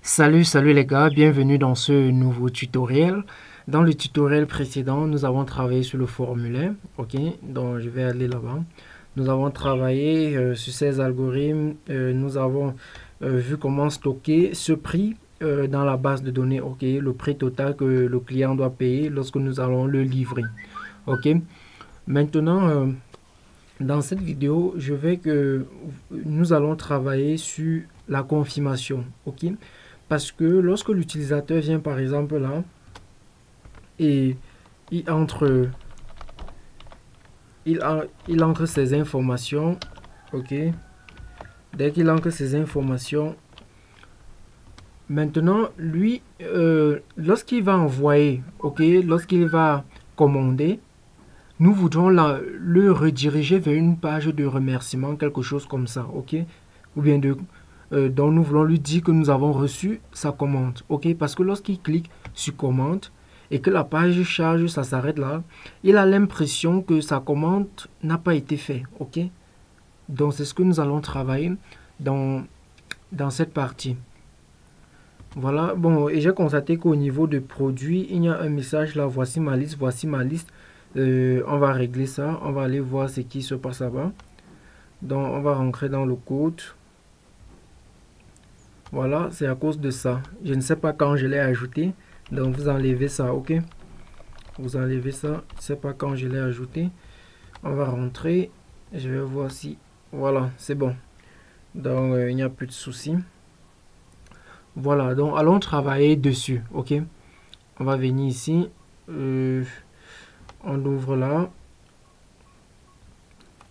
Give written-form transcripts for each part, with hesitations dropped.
Salut les gars, bienvenue dans ce nouveau tutoriel. Dans le tutoriel précédent, nous avons travaillé sur le formulaire, ok, donc je vais aller là-bas. Nous avons travaillé sur ces algorithmes, nous avons vu comment stocker ce prix dans la base de données, ok, le prix total que le client doit payer lorsque nous allons le livrer, ok. Maintenant, dans cette vidéo, nous allons travailler sur la confirmation, ok. Parce que lorsque l'utilisateur vient par exemple là et il entre, il entre ses informations, ok. Dès qu'il entre ses informations, maintenant lui, lorsqu'il va envoyer, ok, lorsqu'il va commander, nous voudrons le rediriger vers une page de remerciement, quelque chose comme ça, ok, ou bien donc nous voulons lui dire que nous avons reçu sa commande, ok, parce que lorsqu'il clique sur commande et que la page charge, ça s'arrête là, il a l'impression que sa commande n'a pas été faite, ok. Donc c'est ce que nous allons travailler dans cette partie. Voilà, bon, et j'ai constaté qu'au niveau de produits, il y a un message là, voici ma liste, voici ma liste. On va régler ça, on va aller voir ce qui se passe là-bas. Donc on va rentrer dans le code. Voilà, c'est à cause de ça. Je ne sais pas quand je l'ai ajouté. Donc vous enlevez ça, ok. Vous enlevez ça. Je ne sais pas quand je l'ai ajouté. On va rentrer. Je vais voir si... Voilà, c'est bon. Donc il n'y a plus de soucis. Voilà, donc allons travailler dessus, ok. On va venir ici. On ouvre là.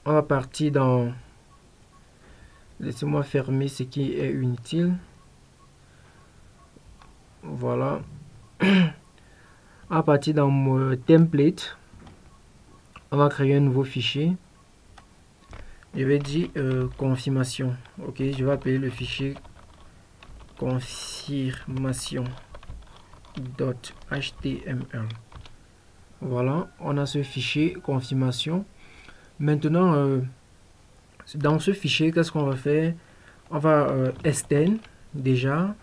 On va partir dans... Laissez-moi fermer ce qui est inutile. Voilà. À partir dans mon template, on va créer un nouveau fichier. Je vais dire confirmation. Ok, je vais appeler le fichier confirmation.html. Voilà, on a ce fichier confirmation. Maintenant, dans ce fichier, qu'est-ce qu'on va faire? On va extend déjà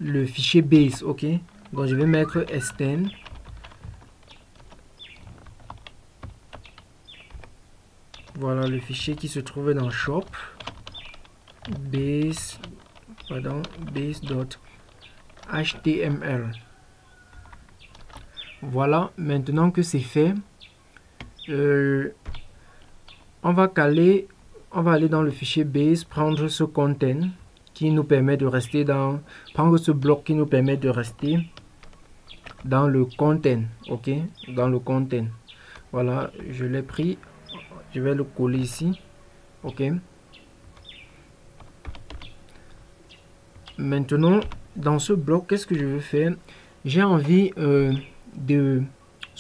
le fichier base, ok. Donc je vais mettre extend. Voilà le fichier qui se trouve dans shop base.html. Voilà, maintenant que c'est fait, on va aller dans le fichier base, prendre ce content qui nous permet de rester prendre ce bloc qui nous permet de rester dans le content, ok, dans le content. Voilà, je l'ai pris, je vais le coller ici, ok. Maintenant, dans ce bloc, qu'est-ce que je veux faire? J'ai envie ce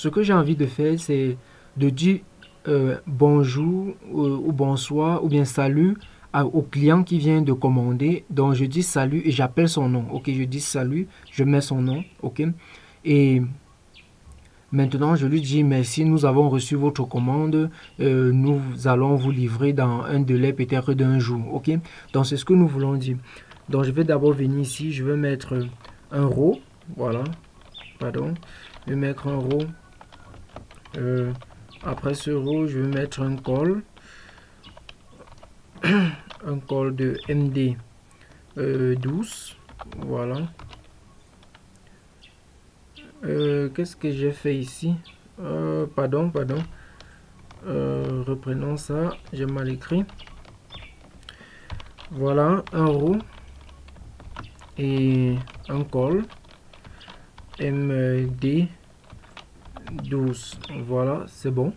que j'ai envie de faire, c'est de dire bonjour ou bonsoir ou bien salut au client qui vient de commander. Donc je dis salut et j'appelle son nom, ok. Je dis salut, je mets son nom, ok. Et maintenant je lui dis merci, nous avons reçu votre commande, nous allons vous livrer dans un délai peut-être d'un jour, ok. Donc c'est ce que nous voulons dire. Donc je vais d'abord venir ici, je vais mettre un row, voilà, pardon, je vais mettre un row. Après ce row, je vais mettre un call, un call de MD 12, voilà. Qu'est-ce que j'ai fait ici? Pardon, reprenons ça, j'ai mal écrit. Voilà, un row et un call MD 12, voilà, c'est bon.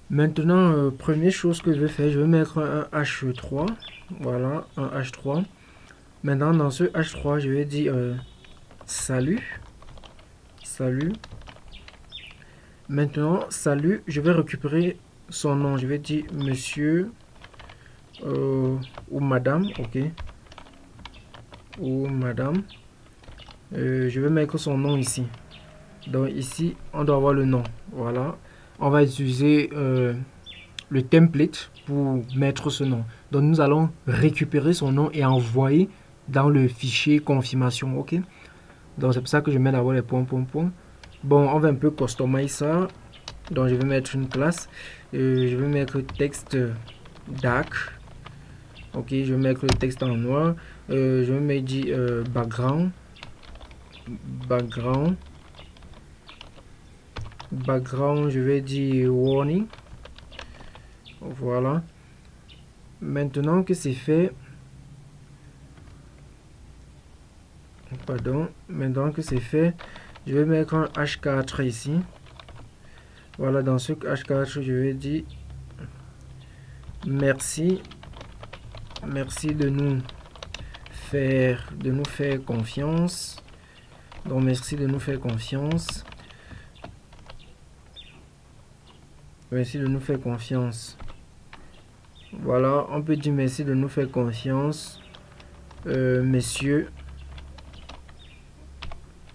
Maintenant, première chose que je vais faire, je vais mettre un H3, voilà, un H3. Maintenant, dans ce H3, je vais dire salut. Maintenant, salut, je vais récupérer son nom, je vais dire monsieur ou madame, ok, ou madame. Je vais mettre son nom ici. Donc ici, on doit avoir le nom, voilà. On va utiliser le template pour mettre ce nom. Donc nous allons récupérer son nom et envoyer dans le fichier confirmation. Ok, donc c'est pour ça que je mets d'abord les points. Bon, on va un peu customiser ça. Donc je vais mettre une classe, je vais mettre texte dark. Ok, je vais mettre le texte en noir. Je vais mettre background, je vais dire warning. Voilà. Maintenant que c'est fait, je vais mettre un H4 ici. Voilà, dans ce H4, je vais dire merci de nous faire confiance. Donc merci de nous faire confiance. Merci de nous faire confiance. Voilà, on peut dire merci de nous faire confiance, monsieur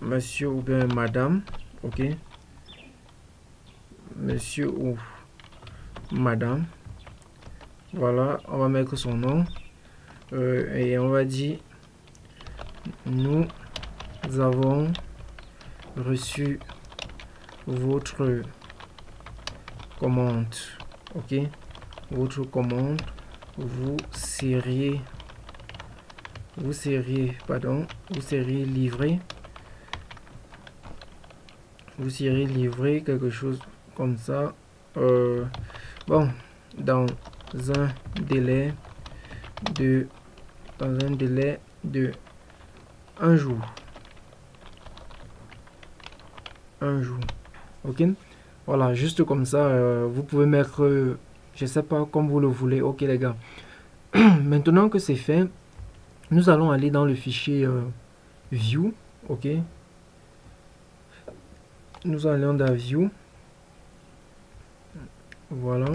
ou bien madame. Ok, monsieur ou madame. Voilà, on va mettre son nom et on va dire nous avons reçu votre commande. Ok, votre commande, vous seriez livré quelque chose comme ça, bon, dans un délai de un jour. Ok, voilà, juste comme ça. Vous pouvez mettre je sais pas, comme vous le voulez. Ok les gars, maintenant que c'est fait, nous allons aller dans le fichier view. Ok, nous allons dans view. Voilà,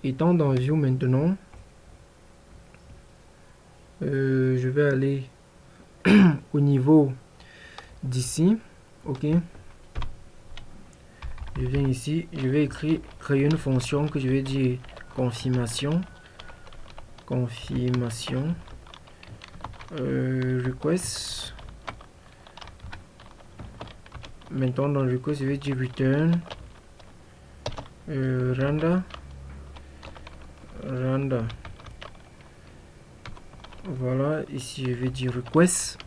étant dans view maintenant, je vais aller au niveau d'ici. Ok, je viens ici, je vais créer une fonction que je vais dire confirmation request. Maintenant dans le request, je vais dire return render. Voilà, ici je vais dire request.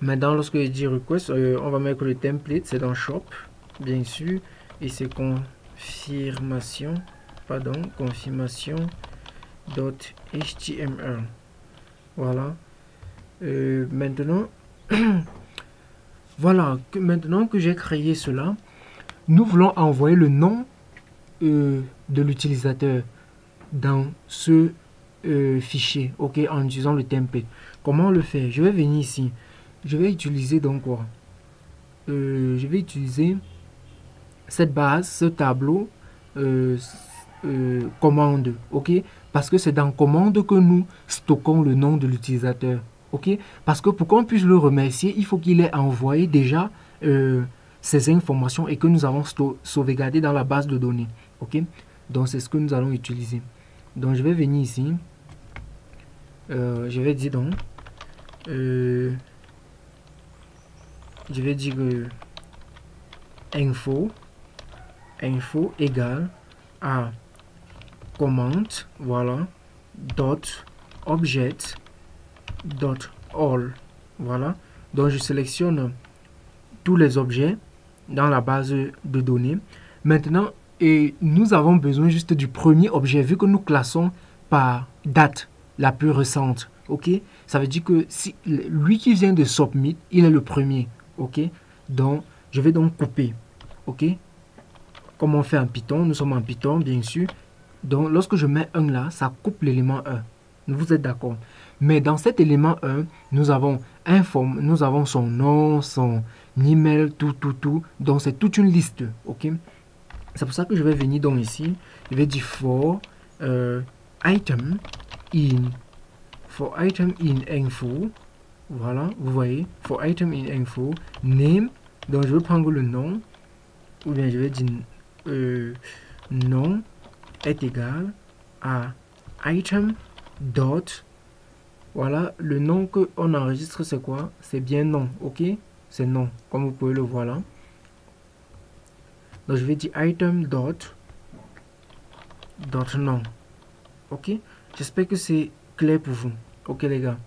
Maintenant lorsque je dis request, on va mettre le template, c'est dans shop bien sûr, et c'est confirmation .html. Voilà, maintenant voilà, maintenant que j'ai créé cela, nous voulons envoyer le nom de l'utilisateur dans ce fichier. Ok, en utilisant le template. Comment on le fait? Je vais venir ici, je vais utiliser donc quoi, je vais utiliser cette base, ce tableau commande. Ok, parce que c'est dans commande que nous stockons le nom de l'utilisateur. Ok, parce que pour qu'on puisse le remercier, il faut qu'il ait envoyé déjà ces informations et que nous avons sauvegardé dans la base de données. Ok, donc c'est ce que nous allons utiliser. Donc je vais venir ici, je vais dire donc je vais dire info égale à command, voilà, dot object dot all. Voilà, donc je sélectionne tous les objets dans la base de données. Maintenant, et nous avons besoin juste du premier objet vu que nous classons par date la plus récente. Ok, ça veut dire que si lui qui vient de submit, il est le premier. Ok, donc je vais donc couper. Ok, comme on fait en Python, nous sommes en Python bien sûr. Donc lorsque je mets 1 là, ça coupe l'élément 1. Vous êtes d'accord? Mais dans cet élément 1, nous avons son nom, son email, tout. Donc c'est toute une liste. Ok, c'est pour ça que je vais venir donc ici. Je vais dire for item in info. Voilà, vous voyez, for item in info name. Donc je vais prendre le nom, ou bien je vais dire nom est égal à item dot. Voilà, le nom que on enregistre, c'est quoi? C'est bien nom, ok? C'est nom, comme vous pouvez le voir là. Donc je vais dire item dot nom, ok? J'espère que c'est clair pour vous, ok les gars?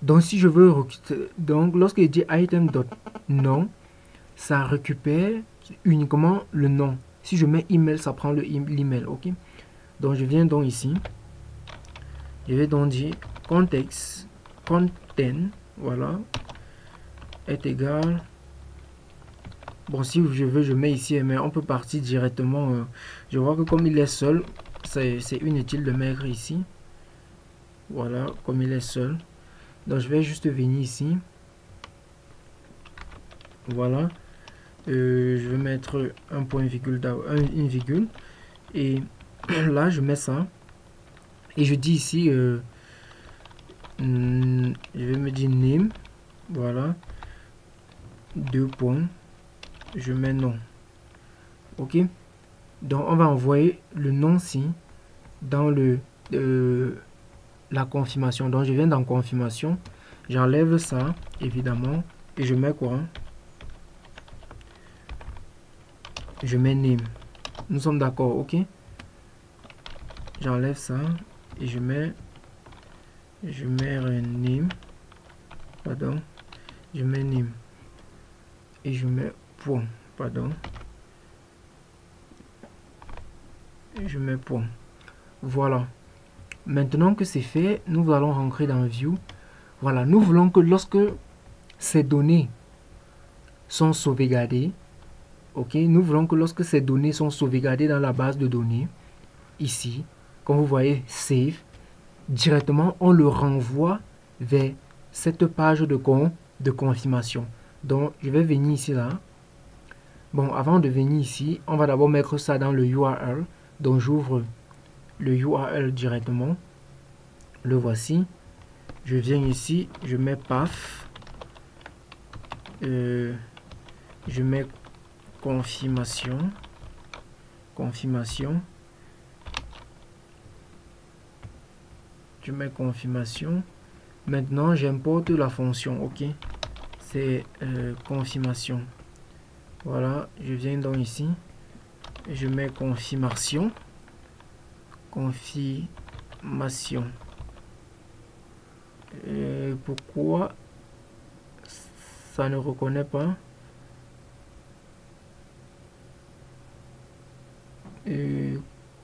Donc si je veux, donc lorsque je dis item dot nom, ça récupère uniquement le nom. Si je mets email, ça prend l'email, ok? Donc je viens donc ici, je vais donc dire context content, voilà, est égal. Bon, si je veux, je mets ici, mais on peut partir directement. Je vois que comme il est seul, c'est inutile de mettre ici. Voilà, comme il est seul. Donc je vais juste venir ici. Voilà. Je vais mettre un point virgule, une virgule. Et là, je mets ça. Et je dis ici, je vais me dire name. Voilà. 2 points. Je mets nom. Ok. Donc on va envoyer le nom-ci dans la confirmation. Donc je viens dans confirmation. J'enlève ça, évidemment. Et je mets quoi? Je mets name. Nous sommes d'accord, ok? J'enlève ça et je mets un name. Pardon. Je mets name. Et je mets point. Pardon. Je mets point. Voilà. Maintenant que c'est fait, nous allons rentrer dans View. Voilà. Nous voulons que lorsque ces données sont sauvegardées, ok, nous voulons que lorsque ces données sont sauvegardées dans la base de données, ici, comme vous voyez, save, directement, on le renvoie vers cette page de confirmation. Donc, je vais venir ici, là. Bon, avant de venir ici, on va d'abord mettre ça dans le URL. Donc, j'ouvre le URL directement. Le voici. Je viens ici, je mets path. Je mets confirmation. Je mets confirmation. Maintenant, j'importe la fonction, ok? C'est confirmation. Voilà, je viens donc ici. Je mets confirmation. Pourquoi ça ne reconnaît pas?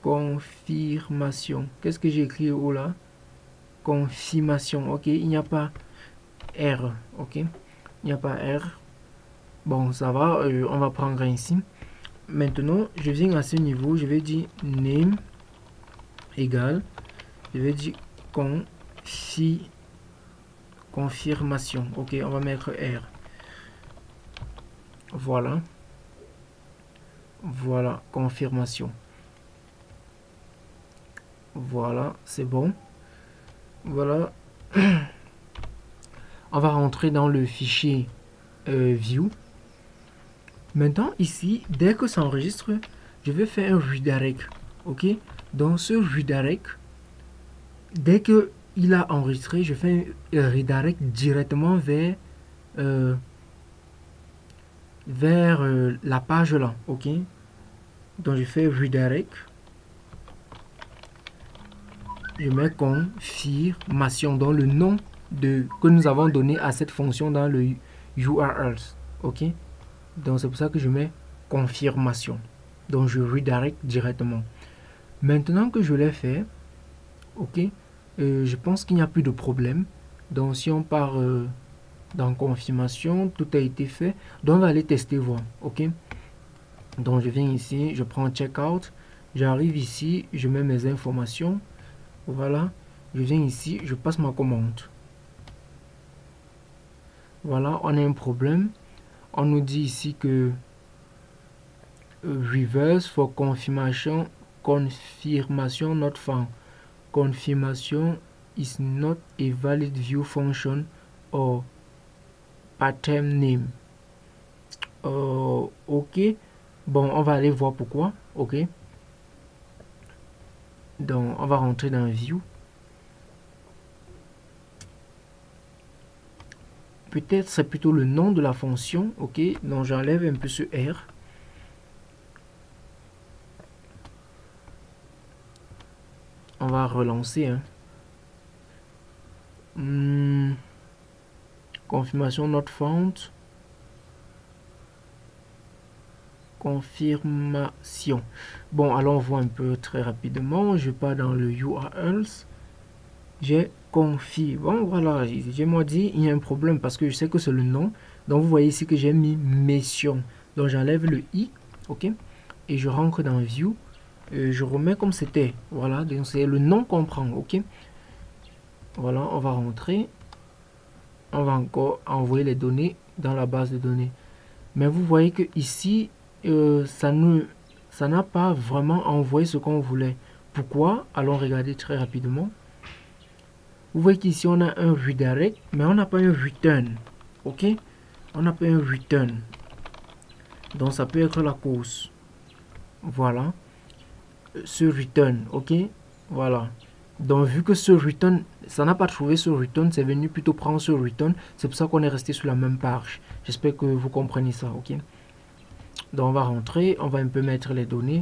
Confirmation. Qu'est-ce que j'ai écrit au là? Confirmation. Ok, il n'y a pas R. Ok, il n'y a pas R. Bon, ça va. On va prendre ici. Maintenant, je viens à ce niveau. Je vais dire name égale. Je vais dire confirmation. Ok, on va mettre R. Voilà. Voilà, confirmation. Voilà, c'est bon. Voilà. On va rentrer dans le fichier view. Maintenant, ici, dès que ça enregistre, je vais faire un redirect. Ok. Dans ce redirect, dès que il a enregistré, je fais un redirect directement vers la page là. Ok. Donc je fais redirect. Je mets confirmation dans le nom que nous avons donné à cette fonction dans le URL. Ok. Donc c'est pour ça que je mets confirmation. Donc je redirect directement. Maintenant que je l'ai fait, ok, je pense qu'il n'y a plus de problème. Donc si on part dans confirmation, tout a été fait. Donc on va aller tester voir. Ok. Donc je viens ici, je prends checkout, j'arrive ici, je mets mes informations. Voilà, je viens ici, je passe ma commande. Voilà, on a un problème. On nous dit ici que reverse for confirmation not found. Confirmation is not a valid view function or pattern name. Ok, bon, on va aller voir pourquoi. Ok, Donc, on va rentrer dans View. Peut-être c'est plutôt le nom de la fonction. Ok, donc j'enlève un peu ce R. On va relancer. Hein. Confirmation not found. Confirmation. Bon, alors on voit un peu très rapidement. Je pars dans le URLs. J'ai confie. Bon, voilà, j'ai moi dit, il y a un problème parce que je sais que c'est le nom. Donc, vous voyez ici que j'ai mis mission. Donc, j'enlève le i, ok, et je rentre dans View. Je remets comme c'était. Voilà, donc c'est le nom qu'on prend, ok. Voilà, on va rentrer. On va encore envoyer les données dans la base de données. Mais vous voyez que ici, ça n'a pas vraiment envoyé ce qu'on voulait. Pourquoi? Allons regarder très rapidement. Vous voyez qu'ici on a un redirect, mais on n'a pas un return. Ok? On n'a pas un return. Donc ça peut être la cause. Voilà. Ce return. Ok? Voilà. Donc vu que ce return, ça n'a pas trouvé ce return, c'est venu plutôt prendre ce return. C'est pour ça qu'on est resté sur la même page. J'espère que vous comprenez ça. Ok? Donc on va rentrer, on va un peu mettre les données.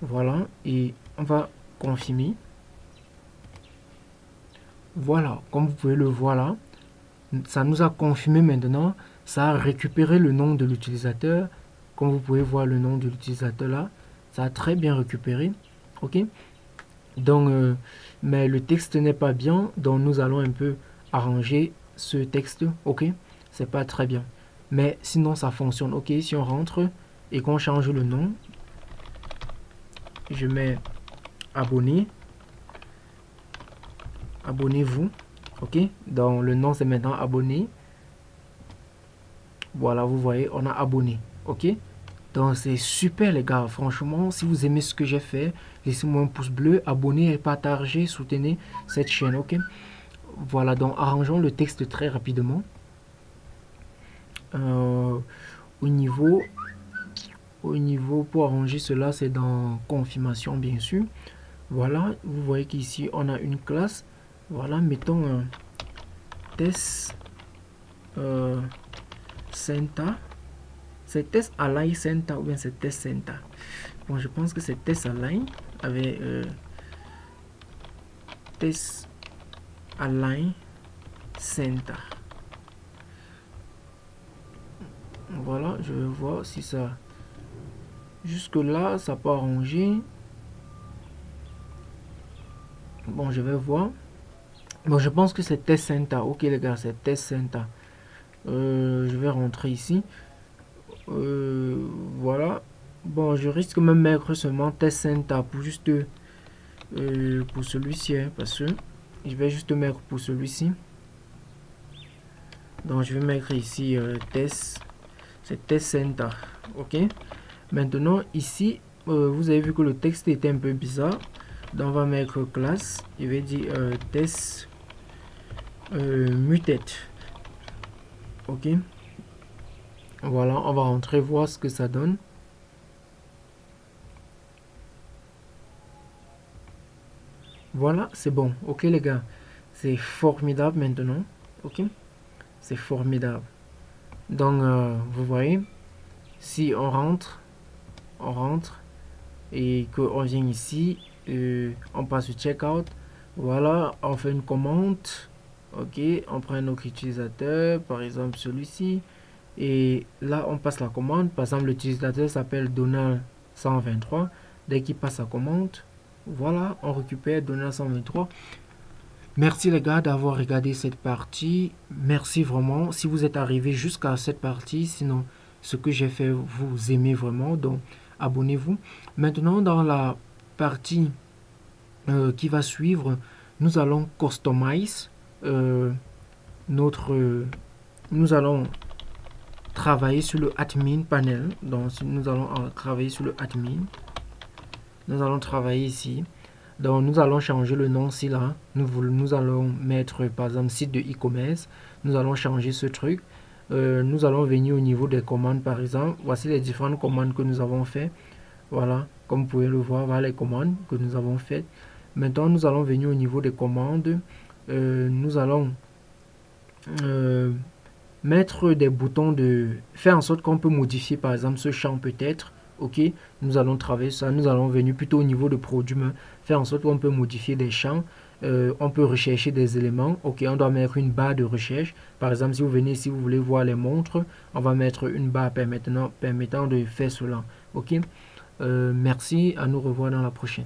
Voilà. Et on va confirmer. Voilà, comme vous pouvez le voir là, ça nous a confirmé maintenant, ça a récupéré le nom de l'utilisateur. Comme vous pouvez voir le nom de l'utilisateur là, ça a très bien récupéré. Ok. Donc, mais le texte n'est pas bien, donc nous allons un peu arranger ce texte. Ok, c'est pas très bien, mais sinon ça fonctionne. Ok, si on rentre et qu'on change le nom, je mets abonné. Abonnez-vous, ok, donc le nom c'est maintenant abonné. Voilà, vous voyez, on a abonné, ok. Donc c'est super les gars, franchement, si vous aimez ce que j'ai fait, laissez-moi un pouce bleu, abonnez et partagez, soutenez cette chaîne, ok. Voilà, donc arrangeons le texte très rapidement. Au niveau pour arranger cela, c'est dans confirmation bien sûr. Voilà, vous voyez qu'ici on a une classe. Voilà, mettons un test center. C'est test align center ou bien c'est test center. Bon, je pense que c'est test align avec test align center. Voilà, je vais voir si ça jusque là ça peut arranger. Bon, je vais voir. Bon, je pense que c'est test center. Ok les gars, c'est test center. Je vais rentrer ici. Voilà. Bon, je risque même mettre seulement test center pour juste pour celui-ci, hein, parce que je vais juste mettre pour celui-ci. Donc je vais mettre ici test, c'est test center. Ok. Maintenant ici, vous avez vu que le texte était un peu bizarre. Donc on va mettre classe. Je vais dire test muted. Ok. Voilà, on va rentrer voir ce que ça donne. Voilà, c'est bon. Ok les gars, c'est formidable maintenant. Ok, c'est formidable. Donc vous voyez, si on rentre et qu'on vient ici, on passe au checkout. Voilà, on fait une commande. Ok, on prend un autre utilisateur, par exemple celui-ci. Et là, on passe la commande. Par exemple, l'utilisateur s'appelle Donald 123. Dès qu'il passe la commande, voilà, on récupère Donald 123. Merci les gars d'avoir regardé cette partie. Merci vraiment. Si vous êtes arrivé jusqu'à cette partie, sinon ce que j'ai fait, vous aimez vraiment. Donc, abonnez-vous. Maintenant, dans la partie qui va suivre, nous allons customize nous allons travailler sur le admin panel. Donc nous allons travailler sur le admin. Nous allons travailler ici. Donc nous allons changer le nom ici là. Nous allons mettre par exemple site de e-commerce. Nous allons changer ce truc. Nous allons venir au niveau des commandes par exemple. Voici les différentes commandes que nous avons fait. Voilà, comme vous pouvez le voir, voilà les commandes que nous avons faites. Maintenant, nous allons venir au niveau des commandes. Nous allons mettre des boutons de... Faire en sorte qu'on peut modifier, par exemple, ce champ peut-être. Ok, nous allons travailler ça. Nous allons venir plutôt au niveau de produit, faire en sorte qu'on peut modifier des champs. On peut rechercher des éléments. Ok, on doit mettre une barre de recherche. Par exemple, si vous venez, si vous voulez voir les montres, on va mettre une barre permettant de faire cela. Ok, merci, à nous revoir dans la prochaine.